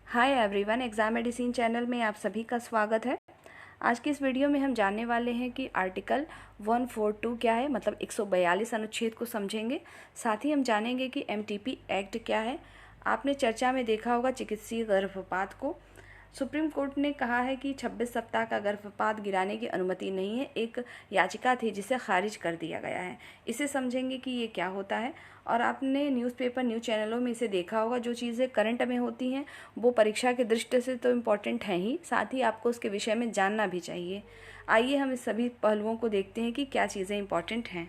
Hi everyone, exam medicine channel में आप सभी का स्वागत है। आज की इस वीडियो में हम जानने वाले हैं कि आर्टिकल 142 क्या है, मतलब 142 अनुच्छेद को समझेंगे। साथ ही हम जानेंगे कि एमटीपी एक्ट क्या है। आपने चर्चा में देखा होगा चिकित्सीय गर्भपात को। सुप्रीम कोर्ट ने कहा है कि 26 सप्ताह का गर्भपात गिराने की अनुमति नहीं है। एक याचिका थी जिसे खारिज कर दिया गया है। इसे समझेंगे कि ये क्या होता है। और आपने न्यूज़पेपर न्यूज़ चैनलों में इसे देखा होगा। जो चीज़ें करंट में होती हैं वो परीक्षा के दृष्टि से तो इम्पॉर्टेंट हैं ही, साथ ही आपको उसके विषय में जानना भी चाहिए। आइए हम इस सभी पहलुओं को देखते हैं कि क्या चीज़ें इम्पॉर्टेंट हैं।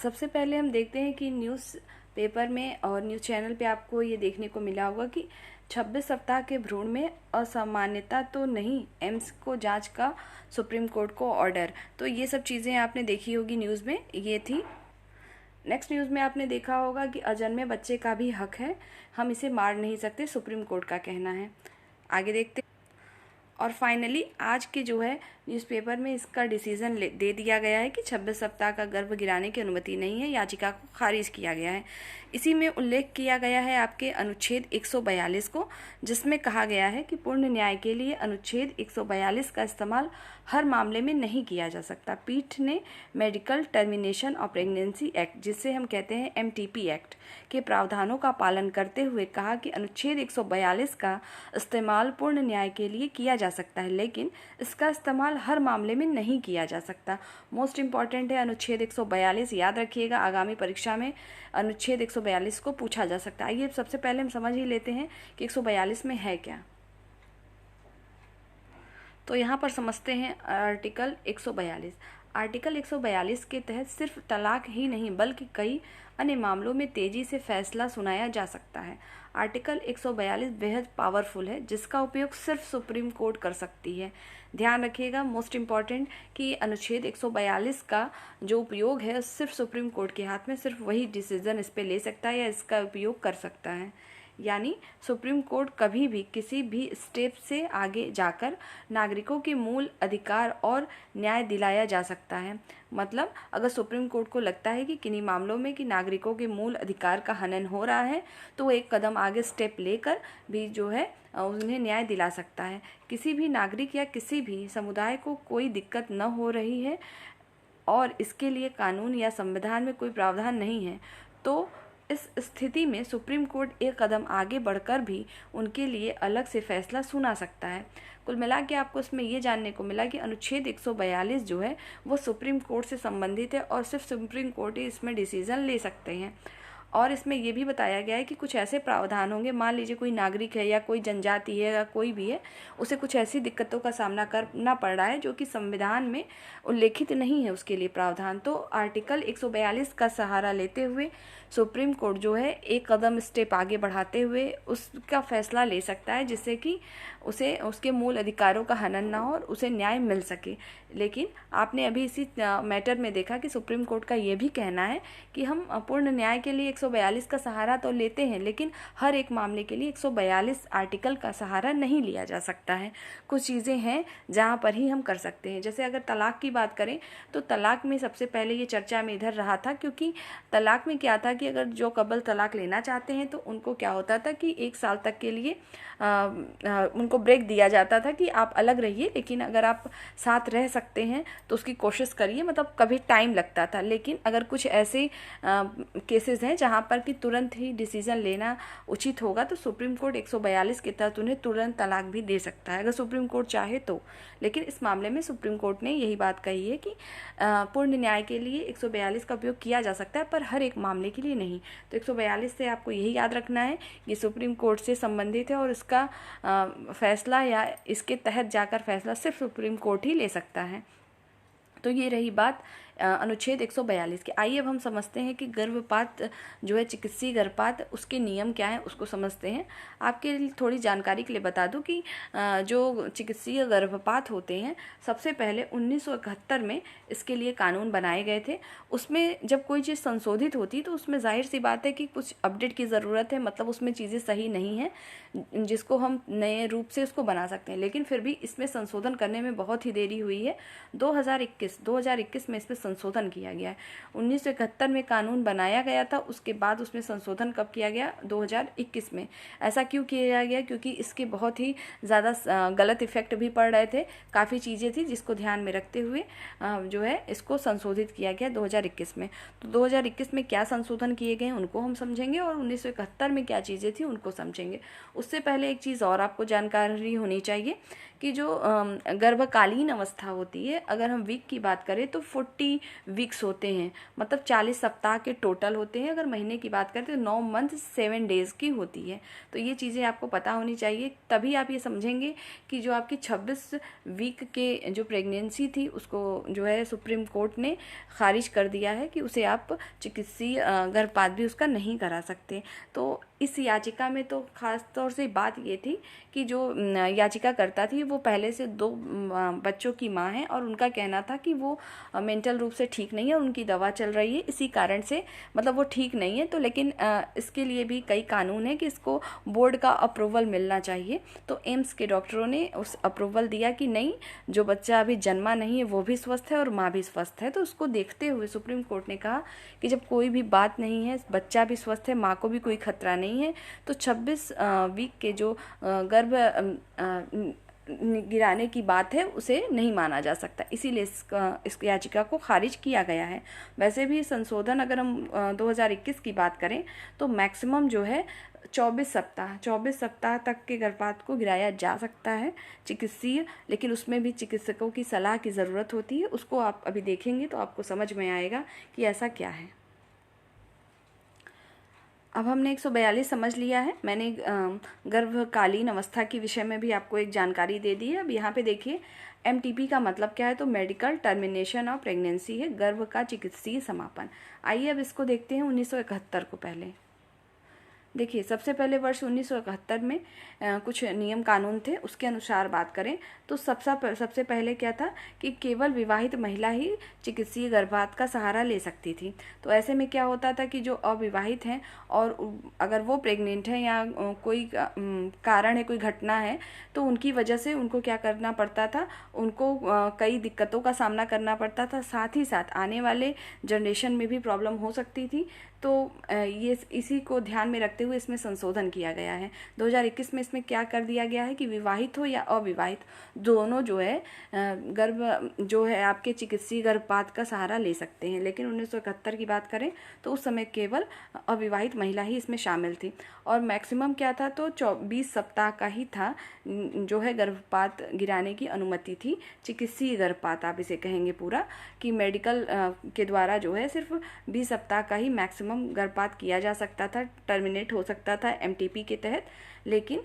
सबसे पहले हम देखते हैं कि न्यूज़ पेपर में और न्यूज़ चैनल पे आपको ये देखने को मिला होगा कि 26 सप्ताह के भ्रूण में असामान्यता तो नहीं, एम्स को जांच का सुप्रीम कोर्ट को ऑर्डर। तो ये सब चीज़ें आपने देखी होगी न्यूज़ में, ये थी। नेक्स्ट न्यूज़ में आपने देखा होगा कि अजन्मे बच्चे का भी हक है, हम इसे मार नहीं सकते, सुप्रीम कोर्ट का कहना है। आगे देखते। और फाइनली आज के जो है न्यूज़पेपर में इसका डिसीजन दे दिया गया है कि 26 सप्ताह का गर्भ गिराने की अनुमति नहीं है, याचिका को खारिज किया गया है। इसी में उल्लेख किया गया है आपके अनुच्छेद 142 को, जिसमें कहा गया है कि पूर्ण न्याय के लिए अनुच्छेद 142 का इस्तेमाल हर मामले में नहीं किया जा सकता। पीठ ने medical termination of pregnancy act, जिसे हम कहते हैं एमटीपी एक्ट, के प्रावधानों का पालन करते हुए कहा कि अनुच्छेद 142 का इस्तेमाल पूर्ण न्याय के लिए किया जा सकता है, लेकिन इसका इस्तेमाल हर मामले में नहीं किया जा सकता। मोस्ट इम्पॉर्टेंट है अनुच्छेद 142, याद रखिएगा, आगामी परीक्षा में अनुच्छेद 142 को पूछा जा सकता है। आइए सबसे पहले हम समझ ही लेते हैं कि 142 में है क्या। तो यहाँ पर समझते हैं आर्टिकल 142। आर्टिकल 142 के तहत सिर्फ तलाक ही नहीं बल्कि कई अन्य मामलों में तेजी से फैसला सुनाया जा सकता है। आर्टिकल 142 बेहद पावरफुल है, जिसका उपयोग सिर्फ सुप्रीम कोर्ट कर सकती है। ध्यान रखिएगा, मोस्ट इम्पॉर्टेंट, कि अनुच्छेद 142 का जो उपयोग है सिर्फ सुप्रीम कोर्ट के हाथ में, सिर्फ वही डिसीजन इस पर ले सकता है या इसका उपयोग कर सकता है। यानी सुप्रीम कोर्ट कभी भी किसी भी स्टेप से आगे जाकर नागरिकों के मूल अधिकार और न्याय दिलाया जा सकता है। मतलब अगर सुप्रीम कोर्ट को लगता है कि किन्हीं मामलों में कि नागरिकों के मूल अधिकार का हनन हो रहा है, तो वो एक कदम आगे स्टेप लेकर भी जो है उन्हें न्याय दिला सकता है। किसी भी नागरिक या किसी भी समुदाय को कोई दिक्कत न हो रही है और इसके लिए कानून या संविधान में कोई प्रावधान नहीं है, तो इस स्थिति में सुप्रीम कोर्ट एक कदम आगे बढ़कर भी उनके लिए अलग से फैसला सुना सकता है। कुल मिला के आपको इसमें ये जानने को मिला कि अनुच्छेद 142 जो है वो सुप्रीम कोर्ट से संबंधित है और सिर्फ सुप्रीम कोर्ट ही इसमें डिसीजन ले सकते हैं। और इसमें ये भी बताया गया है कि कुछ ऐसे प्रावधान होंगे, मान लीजिए कोई नागरिक है या कोई जनजाति है या कोई भी है, उसे कुछ ऐसी दिक्कतों का सामना करना पड़ रहा है जो कि संविधान में उल्लेखित नहीं है उसके लिए प्रावधान, तो आर्टिकल 142 का सहारा लेते हुए सुप्रीम कोर्ट जो है एक कदम स्टेप आगे बढ़ाते हुए उसका फैसला ले सकता है, जिससे कि उसे उसके मूल अधिकारों का हनन ना हो और उसे न्याय मिल सके। लेकिन आपने अभी इसी मैटर में देखा कि सुप्रीम कोर्ट का ये भी कहना है कि हम पूर्ण न्याय के लिए 142 का सहारा तो लेते हैं, लेकिन हर एक मामले के लिए 142 आर्टिकल का सहारा नहीं लिया जा सकता है। कुछ चीज़ें हैं जहाँ पर ही हम कर सकते हैं। जैसे अगर तलाक की बात करें तो तलाक में सबसे पहले ये चर्चा में इधर रहा था, क्योंकि तलाक में क्या था कि अगर जो कपल तलाक लेना चाहते हैं तो उनको क्या होता था कि 1 साल तक के लिए उनको ब्रेक दिया जाता था कि आप अलग रहिए, लेकिन अगर आप साथ रह सकते हैं तो उसकी कोशिश करिए, मतलब कभी टाइम लगता था। लेकिन अगर कुछ ऐसे केसेस हैं जहाँ पर कि तुरंत ही डिसीजन लेना उचित होगा तो सुप्रीम कोर्ट 142 के तहत उन्हें तुरंत तलाक भी दे सकता है अगर सुप्रीम कोर्ट चाहे तो। लेकिन इस मामले में सुप्रीम कोर्ट ने यही बात कही है कि पूर्ण न्याय के लिए 142 का उपयोग किया जा सकता है, पर हर एक मामले के लिए नहीं। तो 142 से आपको यही याद रखना है कि सुप्रीम कोर्ट से संबंधित है और इसका फैसला या इसके तहत जाकर फैसला सिर्फ सुप्रीम कोर्ट ही ले सकता है। तो ये रही बात अनुच्छेद 142 के। आइए अब हम समझते हैं कि गर्भपात जो है चिकित्सीय गर्भपात, उसके नियम क्या है उसको समझते हैं। आपके लिए थोड़ी जानकारी के लिए बता दूं कि जो चिकित्सीय गर्भपात होते हैं, सबसे पहले 1971 में इसके लिए कानून बनाए गए थे। उसमें जब कोई चीज़ संशोधित होती तो उसमें जाहिर सी बात है कि कुछ अपडेट की ज़रूरत है, मतलब उसमें चीज़ें सही नहीं हैं जिसको हम नए रूप से उसको बना सकते हैं, लेकिन फिर भी इसमें संशोधन करने में बहुत ही देरी हुई है। 2021 में इसमें संशोधन किया गया है। 1971 में कानून बनाया गया था, उसके बाद उसमें संशोधन कब किया गया? 2021 में। ऐसा क्यों किया गया? क्योंकि इसके बहुत ही ज़्यादा गलत इफेक्ट भी पड़ रहे थे, काफ़ी चीज़ें थी जिसको ध्यान में रखते हुए जो है इसको संशोधित किया गया 2021 में। तो 2021 में क्या संशोधन किए गए उनको हम समझेंगे और 1971 में क्या चीज़ें थी उनको समझेंगे। उससे पहले एक चीज़ और आपको जानकारी होनी चाहिए कि जो गर्भकालीन अवस्था होती है, अगर हम वीक की बात करें तो 40 वीक्स होते हैं, मतलब 40 सप्ताह के टोटल होते हैं। अगर महीने की बात करें तो 9 मंथ 7 डेज़ की होती है। तो ये चीज़ें आपको पता होनी चाहिए, तभी आप ये समझेंगे कि जो आपकी 26 वीक के जो प्रेगनेंसी थी उसको जो है सुप्रीम कोर्ट ने खारिज कर दिया है कि उसे आप चिकित्सीय गर्भपात भी उसका नहीं करा सकते। तो इस याचिका में तो खास तौर से बात ये थी कि जो याचिकाकर्ता थी वो पहले से 2 बच्चों की माँ है और उनका कहना था कि वो मेंटल रूप से ठीक नहीं है, उनकी दवा चल रही है, इसी कारण से मतलब वो ठीक नहीं है। तो लेकिन इसके लिए भी कई कानून है कि इसको बोर्ड का अप्रूवल मिलना चाहिए। तो एम्स के डॉक्टरों ने उस अप्रूवल दिया कि नहीं, जो बच्चा अभी जन्मा नहीं है वो भी स्वस्थ है और माँ भी स्वस्थ है। तो उसको देखते हुए सुप्रीम कोर्ट ने कहा कि जब कोई भी बात नहीं है, बच्चा भी स्वस्थ है, माँ को भी कोई खतरा नहीं है, तो 26 वीक के जो गर्भ गिराने की बात है उसे नहीं माना जा सकता, इसीलिए इस याचिका को खारिज किया गया है। वैसे भी संशोधन अगर हम 2021 की बात करें तो मैक्सिमम जो है 24 सप्ताह तक के गर्भपात को गिराया जा सकता है चिकित्सीय, लेकिन उसमें भी चिकित्सकों की सलाह की ज़रूरत होती है। उसको आप अभी देखेंगे तो आपको समझ में आएगा कि ऐसा क्या है। अब हमने 142 समझ लिया है। मैंने गर्भकालीन अवस्था के विषय में भी आपको एक जानकारी दे दी है। अब यहाँ पे देखिए MTP का मतलब क्या है, तो मेडिकल टर्मिनेशन ऑफ प्रेगनेंसी है, गर्भ का चिकित्सीय समापन। आइए अब इसको देखते हैं 1971 को। पहले देखिए, सबसे पहले वर्ष 1971 में कुछ नियम कानून थे, उसके अनुसार बात करें तो सबसे पहले क्या था कि केवल विवाहित महिला ही चिकित्सीय गर्भपात का सहारा ले सकती थी। तो ऐसे में क्या होता था कि जो अविवाहित हैं और अगर वो प्रेग्नेंट हैं या कोई कारण है, कोई घटना है, तो उनकी वजह से उनको क्या करना पड़ता था, उनको कई दिक्कतों का सामना करना पड़ता था। साथ ही साथ आने वाले जनरेशन में भी प्रॉब्लम हो सकती थी। तो ये इसी को ध्यान में रखते हुए इसमें संशोधन किया गया है। 2021 में इसमें क्या कर दिया गया है कि विवाहित हो या अविवाहित दोनों जो है गर्भ जो है आपके चिकित्सीय गर्भपात का सहारा ले सकते हैं। लेकिन 1971 की बात करें तो उस समय केवल अविवाहित महिला ही इसमें शामिल थी और मैक्सिमम क्या था, तो 20 सप्ताह का ही था जो है गर्भपात गिराने की अनुमति थी। चिकित्सीय गर्भपात आप इसे कहेंगे पूरा, कि मेडिकल के द्वारा जो है सिर्फ 20 सप्ताह का ही मैक्सिमम गर्भपात किया जा सकता था, टर्मिनेट हो सकता था MTP के तहत। लेकिन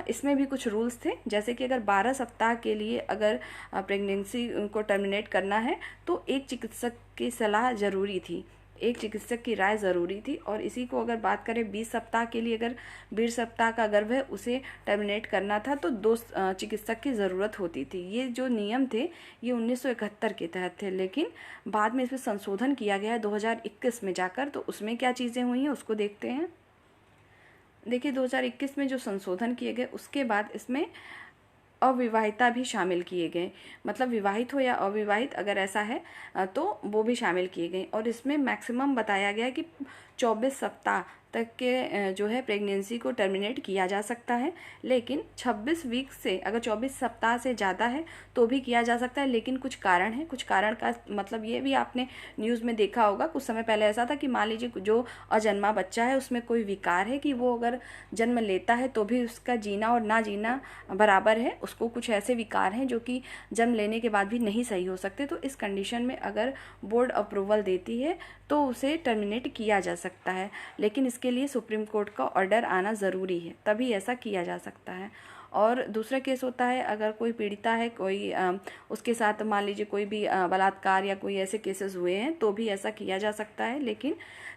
इसमें भी कुछ रूल्स थे, जैसे कि अगर 12 सप्ताह के लिए अगर प्रेगनेंसी को टर्मिनेट करना है तो एक चिकित्सक की सलाह ज़रूरी थी, एक चिकित्सक की राय ज़रूरी थी। और इसी को अगर बात करें 20 सप्ताह के लिए, अगर 20 सप्ताह का गर्भ है उसे टर्मिनेट करना था तो 2 चिकित्सक की ज़रूरत होती थी। ये जो नियम थे ये 1971 के तहत थे, लेकिन बाद में इसमें संशोधन किया गया है 2021 में जाकर। तो उसमें क्या चीज़ें हुई हैं उसको देखते हैं। देखिए 2021 में जो संशोधन किए गए उसके बाद इसमें अविवाहिता भी शामिल किए गए, मतलब विवाहित हो या अविवाहित अगर ऐसा है तो वो भी शामिल किए गए। और इसमें मैक्सिमम बताया गया कि 24 सप्ताह तक के जो है प्रेगनेंसी को टर्मिनेट किया जा सकता है। लेकिन 26 वीक से अगर 24 सप्ताह से ज़्यादा है तो भी किया जा सकता है, लेकिन कुछ कारण है। कुछ कारण का मतलब ये भी आपने न्यूज़ में देखा होगा, कुछ समय पहले ऐसा था कि मान लीजिए जो अजन्मा बच्चा है उसमें कोई विकार है कि वो अगर जन्म लेता है तो भी उसका जीना और ना जीना बराबर है, उसको कुछ ऐसे विकार हैं जो कि जन्म लेने के बाद भी नहीं सही हो सकते। तो इस कंडीशन में अगर बोर्ड अप्रूवल देती है तो उसे टर्मिनेट किया जा सकता है, लेकिन इसके लिए सुप्रीम कोर्ट का ऑर्डर आना ज़रूरी है, तभी ऐसा किया जा सकता है। और दूसरा केस होता है अगर कोई पीड़िता है, कोई उसके साथ मान लीजिए कोई भी बलात्कार या कोई ऐसे केसेस हुए हैं तो भी ऐसा किया जा सकता है, लेकिन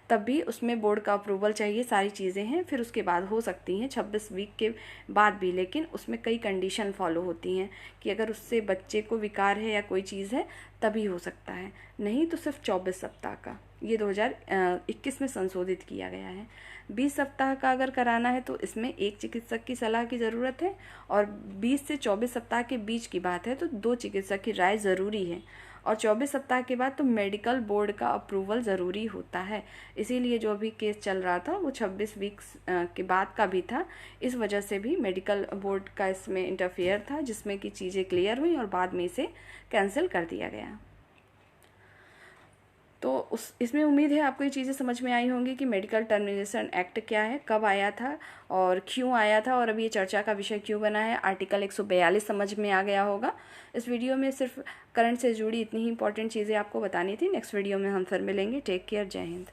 तब भी उसमें बोर्ड का अप्रूवल चाहिए। सारी चीज़ें हैं, फिर उसके बाद हो सकती हैं 26 वीक के बाद भी, लेकिन उसमें कई कंडीशन फॉलो होती हैं कि अगर उससे बच्चे को विकार है या कोई चीज़ है तभी हो सकता है, नहीं तो सिर्फ 24 सप्ताह का। ये 2021 में संशोधित किया गया है। 20 सप्ताह का अगर कराना है तो इसमें एक चिकित्सक की सलाह की ज़रूरत है, और 20 से 24 सप्ताह के बीच की बात है तो 2 चिकित्सक की राय ज़रूरी है। और 24 सप्ताह के बाद तो मेडिकल बोर्ड का अप्रूवल ज़रूरी होता है। इसीलिए जो भी केस चल रहा था वो 26 वीक्स के बाद का भी था। इस वजह से भी मेडिकल बोर्ड का इसमें इंटरफेयर था, जिसमें कि चीज़ें क्लियर हुई और बाद में इसे कैंसिल कर दिया गया। तो इसमें उम्मीद है आपको ये चीज़ें समझ में आई होंगी कि मेडिकल टर्मिनेशन एक्ट क्या है, कब आया था और क्यों आया था, और अभी ये चर्चा का विषय क्यों बना है। आर्टिकल 142 समझ में आ गया होगा। इस वीडियो में सिर्फ करंट से जुड़ी इतनी ही इंपॉर्टेंट चीज़ें आपको बतानी थी। नेक्स्ट वीडियो में हम फिर मिलेंगे। Take care. जय हिंद।